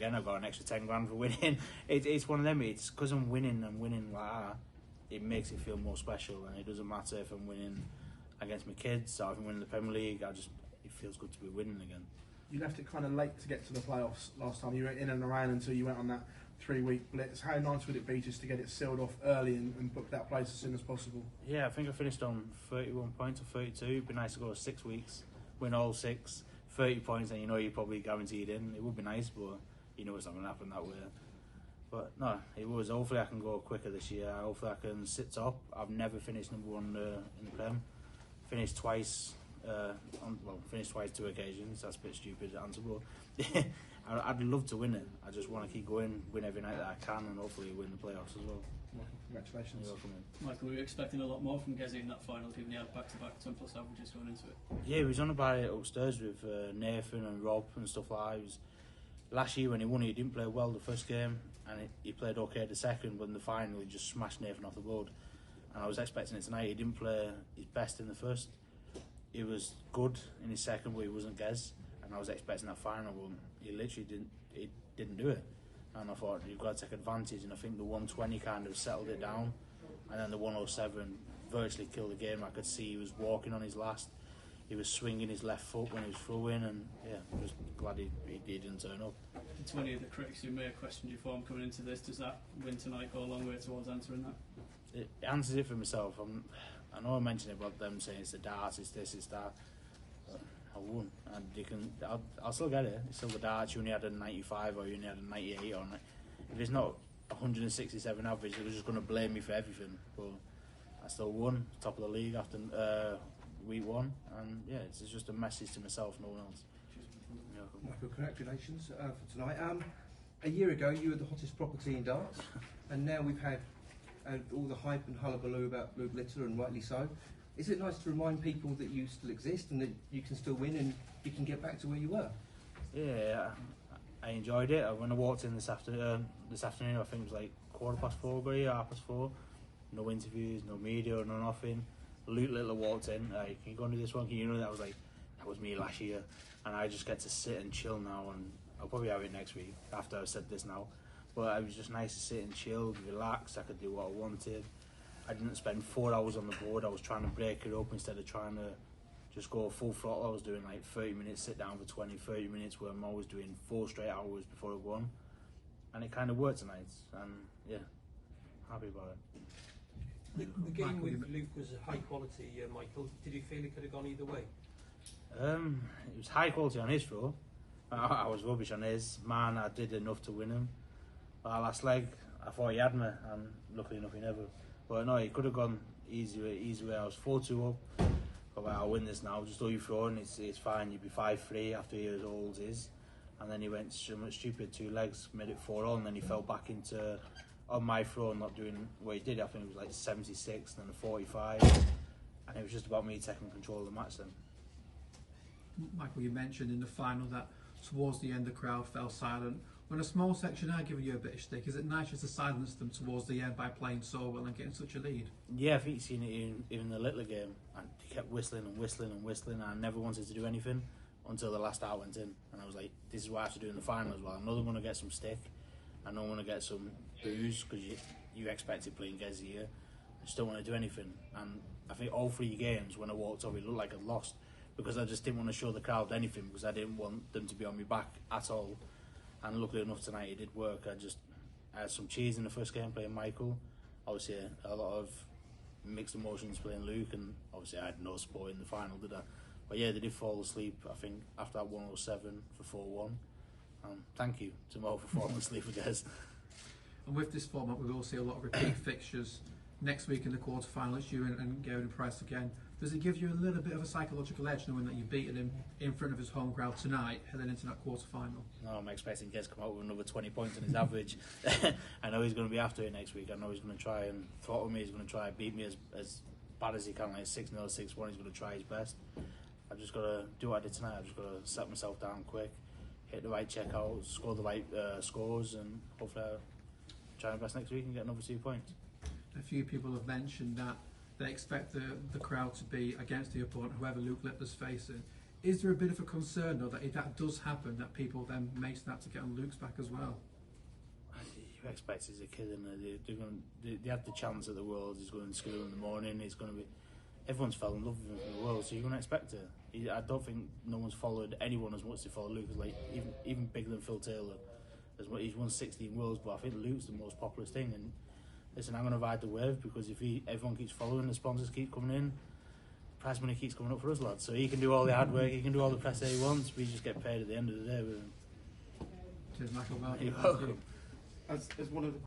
again, I've got an extra 10 grand for winning. It's one of them. It's because I'm winning like that, it makes it feel more special, and it doesn't matter if I'm winning against my kids or if I'm winning the Premier League. It feels good to be winning again. You left it kind of late to get to the playoffs last time. You were in and around until you went on that 3-week blitz. How nice would it be just to get it sealed off early and book that place as soon as possible? Yeah, I think I finished on 31 points or 32. It'd be nice to go 6 weeks, win all 6, 30 points, and you're probably guaranteed in. It would be nice, but it's not going to happen that way. But no, it was. Hopefully I can go quicker this year. Hopefully I can sit top. I've never finished number 1 in the Prem. Finished twice. Finished twice 2 occasions. That's a bit stupid to answer, but I'd love to win it. I just want to keep going, win every night that I can, and hopefully win the playoffs as well. Well, congratulations. You're welcome. Michael, were you expecting a lot more from Gezi in that final, given he had back-to-back 10+ averages going into it? Yeah, he was on about it upstairs with Nathan and Rob and stuff like that. Last year when he won, he didn't play well the first game, and he played okay the second, but in the final he just smashed Nathan off the board. And I was expecting it tonight. He didn't play his best in the first. He was good in his second, but he wasn't Gez, and I was expecting that final one. He literally didn't do it, and I thought you've got to take advantage. And I think the 120 kind of settled it down, and then the 107 virtually killed the game. I could see he was walking on his last. He was swinging his left foot when he was throwing, and yeah, I was glad he didn't turn up. To any of the critics who may have questioned your form coming into this, does that win tonight go a long way towards answering that? It answers it for myself. I know I mentioned about them saying it's the darts, it's this, it's that. But I won, and I'll still get it. It's still the darts. You only had a 95 or you only had a 98 on it. If it's not 167 average, they're just going to blame me for everything. But I still won, top of the league after week 1, and yeah, it's just a message to myself, no one else. Michael, congratulations for tonight. A year ago, you were the hottest property in darts, and now we've had all the hype and hullabaloo about Luke Littler, and rightly so. Is it nice to remind people that you still exist and that you can still win and you can get back to where you were? Yeah, I enjoyed it. When I walked in this afternoon, I think it was like 4:15, 4:30. No interviews, no media, no nothing. Luke Littler walked in. Can you go and do this one? Can you do that? I was like, that was me last year, and I just get to sit and chill now. And I'll probably have it next week after I've said this now. But it was just nice to sit and chill, relax. I could do what I wanted. I didn't spend 4 hours on the board. I was trying to break it up instead of trying to just go full throttle. I was doing like 30 minutes, sit down for 20, 30 minutes, where I'm always doing 4 straight hours before I go on. And it kind of worked tonight. And yeah, happy about it. The game with Luke was high quality, Michael. Did you feel it could have gone either way? It was high quality on his throw. I was rubbish on his. Man, I did enough to win him. Our last leg, I thought he had me, and luckily enough he never. But no, he could have gone easy way. I was 4-2 up. But I'll win this now. Just all you throw, and it's fine. You'd be 5-3 after he was old is. And then he went stupid 2 legs, made it 4-all, and then he fell back into on my throw, not doing what he did. I think it was like 76, and then a 45, and it was just about me taking control of the match then. Michael, you mentioned in the final that towards the end the crowd fell silent. When a small section are giving you a bit of stick, is it nice just to silence them towards the end by playing so well and getting such a lead? Yeah, I think you've seen it even in the Littler game, and he kept whistling and whistling and whistling, and I never wanted to do anything until the last hour went in, and I was like, this is what I have to do in the final as well. I know they're going to get some stick, I know I'm going to get some boos, because you expected playing Gezi here. I just don't want to do anything, and I think all 3 games when I walked over it looked like I'd lost, because I just didn't want to show the crowd anything, because I didn't want them to be on my back at all. And luckily enough tonight it did work. I had some cheese in the first game playing Michael. Obviously a lot of mixed emotions playing Luke, and obviously I had no support in the final, did I? But yeah, they did fall asleep, I think, after that 107 for 4-1. Thank you to Mo for falling asleep, I guess. And with this format, we will see a lot of repeat fixtures. Next week in the quarter-final, it's you and Gerwen and Price again. Does it give you a little bit of a psychological edge knowing that you've beaten him in front of his home crowd tonight, heading into that quarter-final? No, I'm expecting Gez to come out with another 20 points on his average. I know he's going to be after it next week. I know he's going to try and throttle me. He's going to try and beat me as bad as he can, like 6-0, 6-1. He's going to try his best. I've just got to do what I did tonight. I've just got to set myself down quick, hit the right checkouts, score the right scores, and hopefully I'll try my best next week and get another 2 points. A few people have mentioned that they expect the crowd to be against the opponent, whoever Luke Littler's facing. Is there a bit of a concern, though, that if that does happen, that people then may start to get on Luke's back as well? You expect as a kid, and they have the chance of the world. He's going to school in the morning. He's going to be. Everyone's fell in love with him from the world, so you're going to expect it. I don't think no one's followed anyone as much as they follow Luke. Like even bigger than Phil Taylor. He's won 16 worlds, but I think Luke's the most popular thing. And listen, I'm going to ride the wave because if everyone keeps following, the sponsors keep coming in, prize money keeps coming up for us lads. So he can do all the hard work, he can do all the press that he wants. We just get paid at the end of the day with him. Cheers, Michael. Well, You're welcome. As one of the